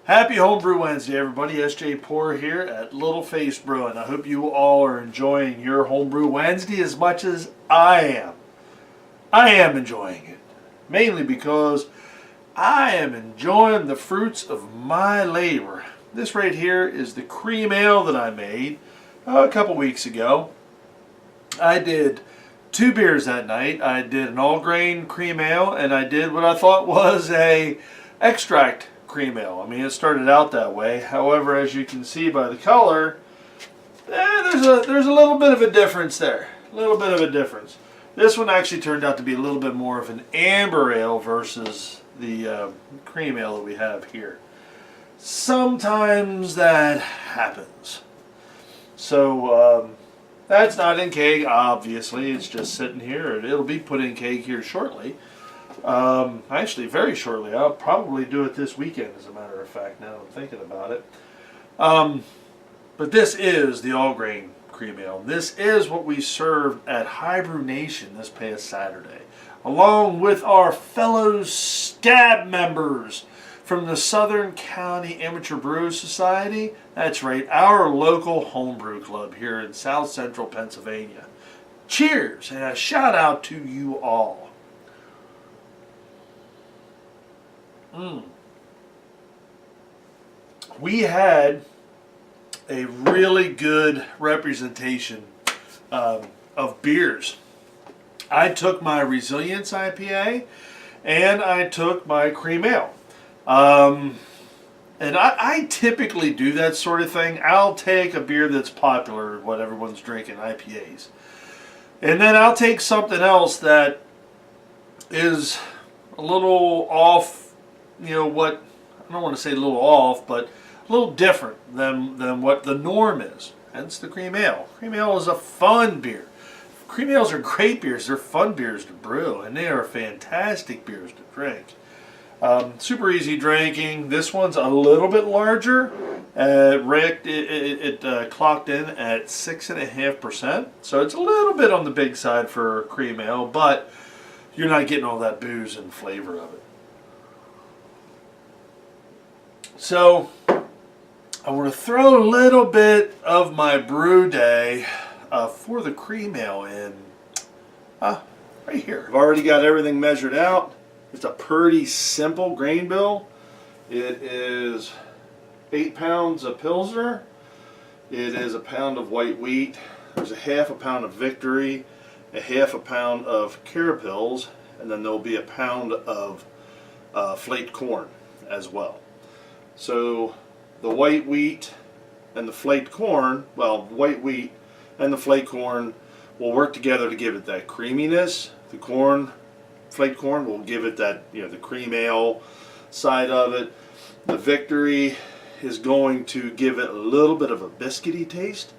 Happy Homebrew Wednesday, everybody. SJ Poor here at Little Face Brewing. I hope you all are enjoying your Homebrew Wednesday as much as I am. I am enjoying it, mainly because I am enjoying the fruits of my labor. This right here is the cream ale that I made a couple weeks ago. I did 2 beers that night. I did an all-grain cream ale, and I did what I thought was a extract cream ale. I mean, it started out that way. However, as you can see by the color, there's a little bit of a difference there. A little bit of a difference. This one actually turned out to be a little bit more of an amber ale versus the cream ale that we have here. Sometimes that happens. So that's not in keg, obviously. It's just sitting here. It'll be put in keg here shortly. Actually, very shortly. I'll probably do it this weekend, as a matter of fact, now I'm thinking about it. But this is the all-grain cream ale. This is what we served at Hibrewnation this past Saturday, along with our fellow SCABS members from the Southern Amateur Brewers Society. That's right, our local homebrew club here in South Central Pennsylvania. Cheers, and a shout out to you all. We had a really good representation of beers. I took my Resilience IPA and I took my cream ale. And I typically do that sort of thing. I'll take a beer that's popular, what everyone's drinking, IPAs. And then I'll take something else that is a little off, you know, what, I don't want to say a little off, but a little different than what the norm is. Hence the cream ale. Cream ale is a fun beer. Cream ales are great beers. They're fun beers to brew, and they are fantastic beers to drink. Super easy drinking. This one's a little bit larger. It clocked in at 6.5%, so it's a little bit on the big side for cream ale, but you're not getting all that booze and flavor of it. So I want to throw a little bit of my brew day for the cream ale in right here. I've already got everything measured out. It's a pretty simple grain bill. It is 8 pounds of Pilsner. It is a pound of white wheat. There's a half a pound of Victory, a half a pound of Carapils, and then there'll be a pound of flaked corn as well. So the white wheat and the flaked corn, well, white wheat and the flaked corn will work together to give it that creaminess. The corn, flaked corn, will give it that, you know, the cream ale side of it. The Victory is going to give it a little bit of a biscuity taste,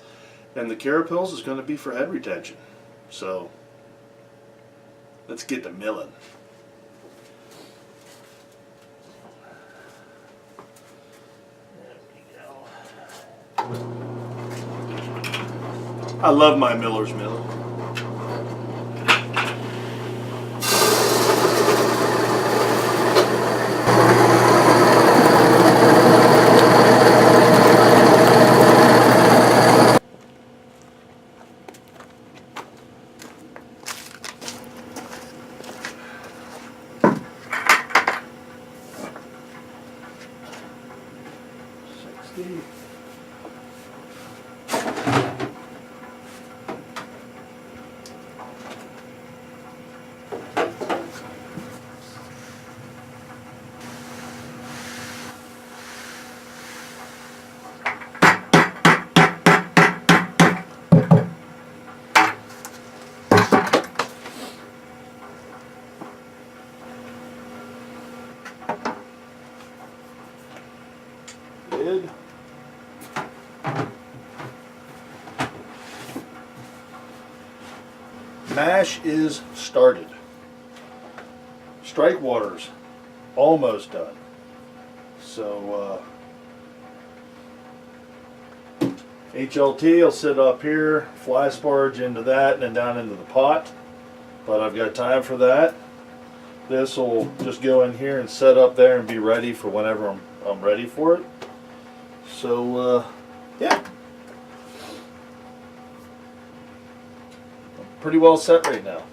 and the Carapils is going to be for head retention. So let's get to milling. I love my miller's mill. Mash is started. Strike water's almost done. So HLT will sit up here, fly sparge into that, and then down into the pot. But I've got time for that. This will just go in here and set up there and be ready for whenever I'm I'm ready for it. So, yeah. I'm pretty well set right now.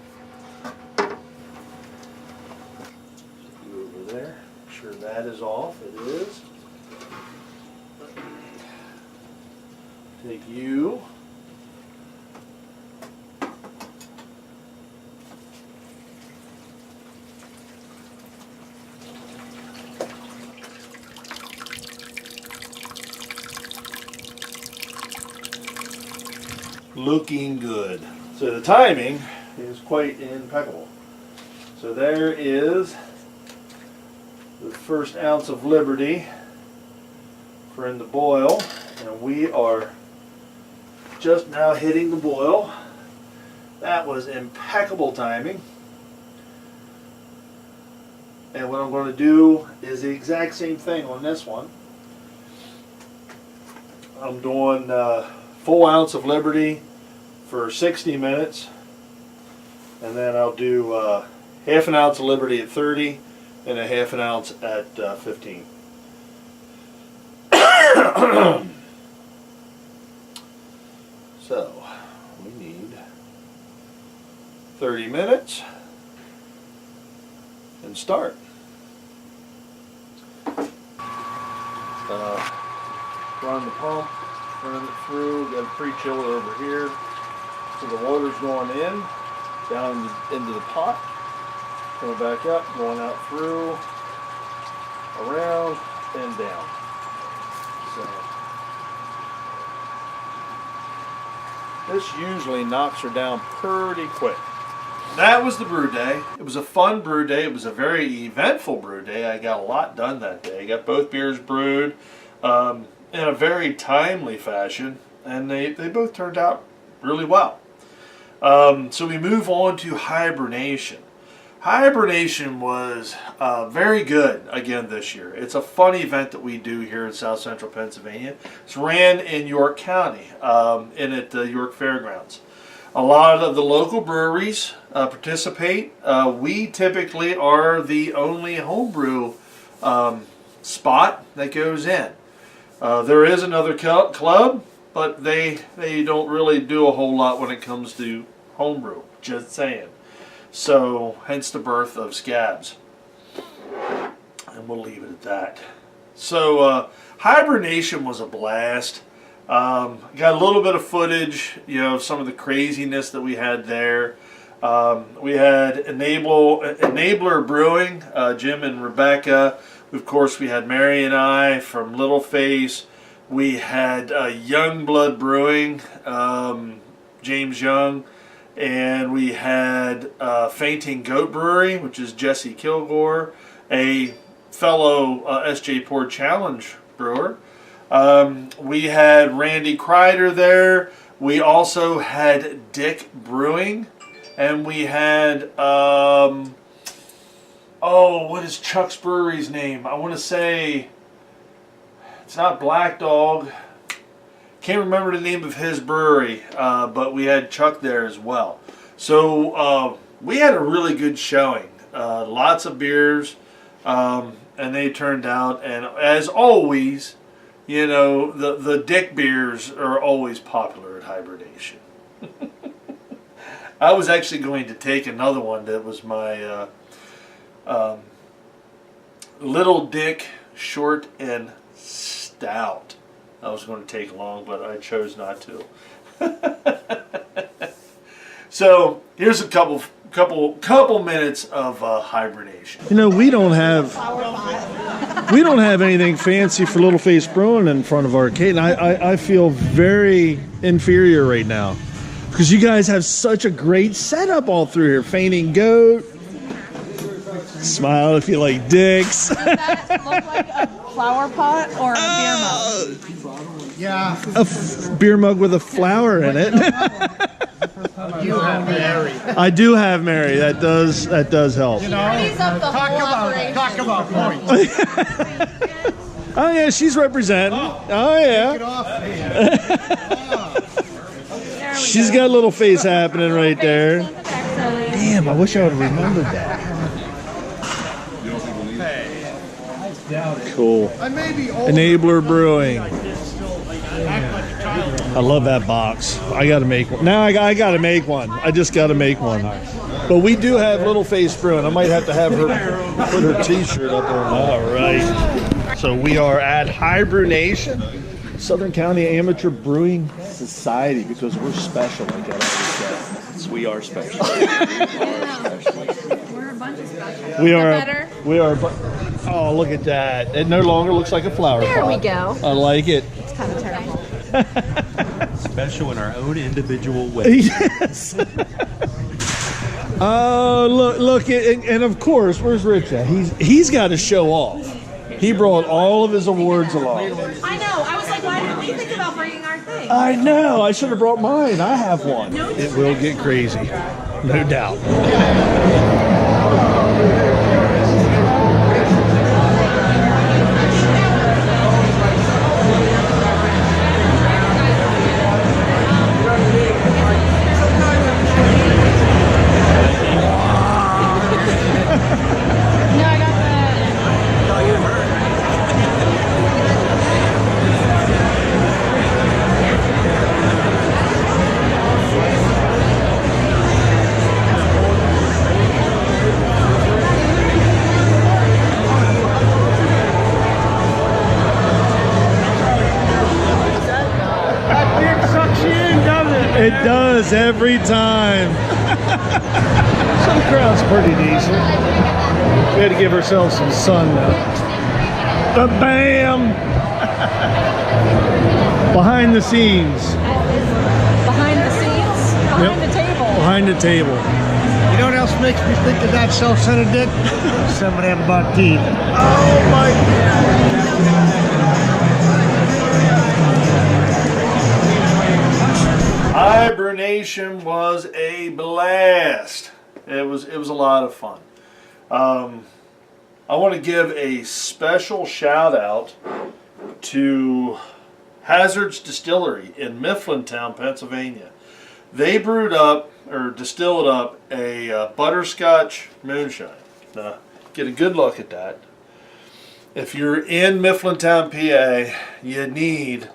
Go over there. Make sure that is off. It is. Take you. Looking good. So the timing is quite impeccable. So there is the first ounce of Liberty for in the boil, and we are just now hitting the boil. That was impeccable timing. And what I'm going to do is the exact same thing on this one. I'm doing full ounce of Liberty for 60 minutes, and then I'll do half an ounce of Liberty at 30 and a half an ounce at 15. So we need 30 minutes and start. Run the pump, run it through, got a pre-chiller over here. So the water's going in, down into the pot, coming back up, going out through, around, and down. So this usually knocks her down pretty quick. That was the brew day. It was a fun brew day. It was a very eventful brew day. I got a lot done that day. I got both beers brewed in a very timely fashion, and they both turned out really well. So we move on to Hibrewnation. Hibrewnation was very good again this year. It's a fun event that we do here in South Central Pennsylvania. It's ran in York County and at the York Fairgrounds. A lot of the local breweries participate. We typically are the only homebrew spot that goes in. There is another club, but they don't really do a whole lot when it comes to homebrew, just saying. So, hence the birth of SCABS. And we'll leave it at that. So, Hibrewnation was a blast. Got a little bit of footage, of some of the craziness that we had there. We had Enabler Brewing, Jim and Rebecca. Of course, we had Mary and I from Little Face. We had Youngblood Brewing, James Young. And we had Fainting Goat Brewery, which is Jesse Kilgore, a fellow SJ Port Challenge brewer. We had Randy Kreider there. We also had Dick Brewing. And we had, what is Chuck's brewery's name? I want to say, it's not Black Dog. Can't remember the name of his brewery, but we had Chuck there as well. So we had a really good showing. Lots of beers, and they turned out. And as always, the Dick beers are always popular at Hibrewnation. I was actually going to take another one that was my Little Dick Short and Stout. I was going to take along, but I chose not to. So here's a couple minutes of Hibrewnation. We don't have anything fancy for Little Face Brewing in front of Arcade. And I feel very inferior right now because you guys have such a great setup all through here. Fainting Goat. Smile if you like dicks. Does that look like a flower pot or a beer mug? Yeah. A beer mug with a flower in it. You have Mary. I do have Mary. That does help. Talk about points. Oh yeah, she's representing. Oh yeah. Get off me. She's got a little face happening right there. Damn, I wish I would have remembered that. I doubt it. Cool. I may be old. Enabler Brewing. I love that box. I got to make one. Now I got to make one. I just got to make one. But we do have Little Face Brewing. I might have to have her put her t-shirt up on. All right. So we are at Hibrewnation, Southern County Amateur Brewing Society, because we're special, like I always say. We are special. We're a bunch of special. We are. Better. We are. Oh, look at that! It no longer looks like a flower pot. There we go. I like it. It's kind of terrible. Special in our own individual way. Yes. Oh, look, and of course, where's Rich at? He's got to show off. He brought all of his awards along. I know. I was like, why didn't we think about bringing our thing? I know. I should have brought mine. I have one. It will get crazy, no doubt. No, I got the. It does every time. So the crowd's pretty decent. We had to give ourselves some sun though. But bam! Behind the scenes. Behind the scenes? Behind Yep. the table. Behind the table. You know what else makes me think of that self-centered dick? Some of them buck teeth. Oh my God. Hibrewnation was a blast. It was a lot of fun. I want to give a special shout out to Hazard's Distillery in Mifflintown, Pennsylvania. They brewed up or distilled up a butterscotch moonshine. Now, get a good look at that. If you're in Mifflintown, PA, you need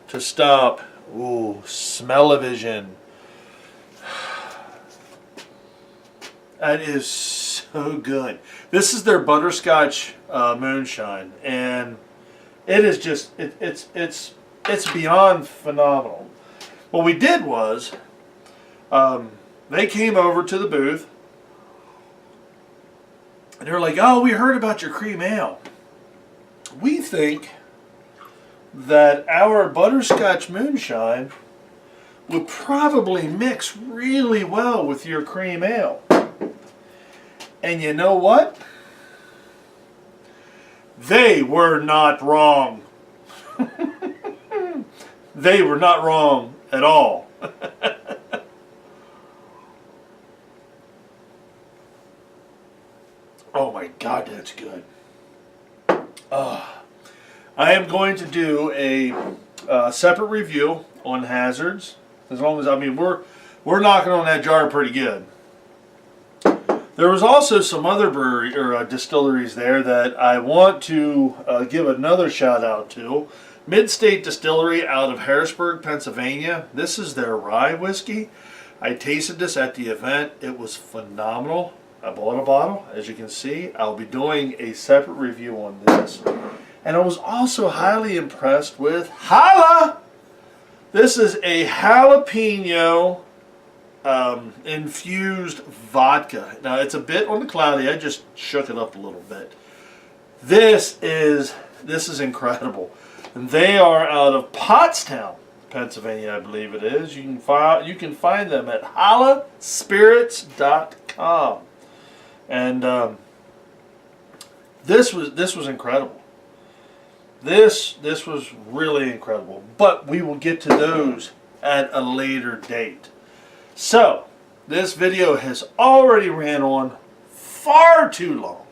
to stop. Ooh, smell-o-vision. That is so good. This is their butterscotch moonshine, and it is just it's beyond phenomenal. What we did was they came over to the booth, and they were like, "Oh, we heard about your cream ale. We think that our butterscotch moonshine would probably mix really well with your cream ale." And you know what? They were not wrong. They were not wrong at all. Oh my God, that's good. I am going to do a separate review on Hazards. As long as, I mean, we're knocking on that jar pretty good. There was also some other brewery or distilleries there that I want to give another shout out to. Mid-State Distillery out of Harrisburg, Pennsylvania. This is their rye whiskey. I tasted this at the event. It was phenomenal. I bought a bottle, as you can see. I'll be doing a separate review on this. And I was also highly impressed with Hala. This is a jalapeno infused vodka. Now it's a bit on the cloudy. I just shook it up a little bit. This is incredible. And they are out of Pottstown, Pennsylvania, I believe it is. You can find them at halaspirits.com. And this was incredible. This was really incredible. But we will get to those at a later date. So, this video has already ran on far too long.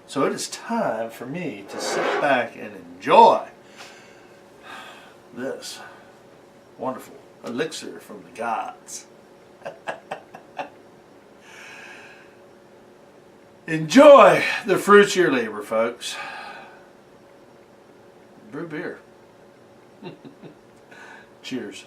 So it is time for me to sit back and enjoy this wonderful elixir from the gods. Enjoy the fruits of your labor, folks. brew beer. Cheers.